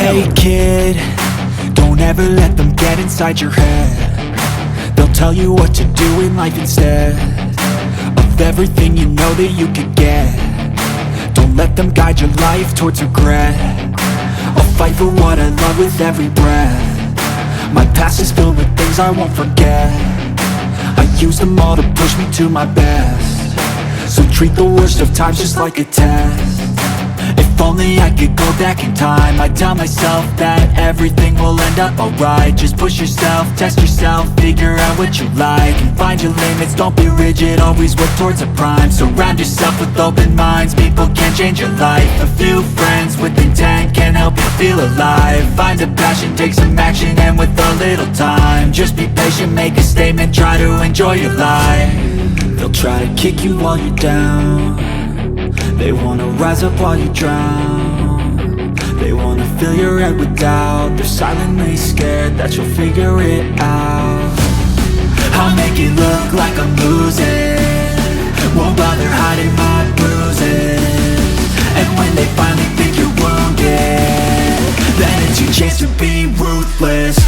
Hey kid, don't ever let them get inside your head. They'll tell you what to do in life instead of everything you know that you could get. Don't let them guide your life towards regret. I'll fight for what I love with every breath. My past is filled with things I won't forget. I use them all to push me to my best. So treat the worst of times just like a test. If only I could go back in time, I'd tell myself that everything will end up alright. Just push yourself, test yourself, figure out what you like, and find your limits, don't be rigid, always work towards a prime. Surround yourself with open minds, people can change your life. A few friends with intent can help you feel alive. Find a passion, take some action, and with a little time, just be patient, make a statement, try to enjoy your life. They'll try to kick you while you're down. They wanna rise up while you drown. They wanna fill your head with doubt. They're silently scared that you'll figure it out. I'll make it look like I'm losing, won't bother hiding my bruises. And when they finally think you're wounded, then it's your chance to be ruthless.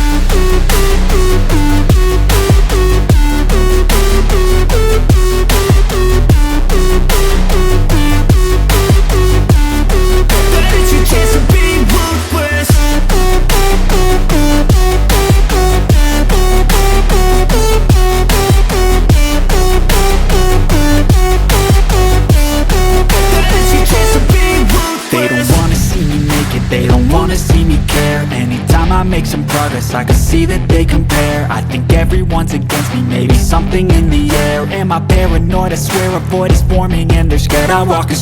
They don't wanna see me care. Anytime I make some progress, I can see that they compare. I think everyone's against me, maybe something in the air. Am I paranoid? I swear a void is forming and they're scared I walk a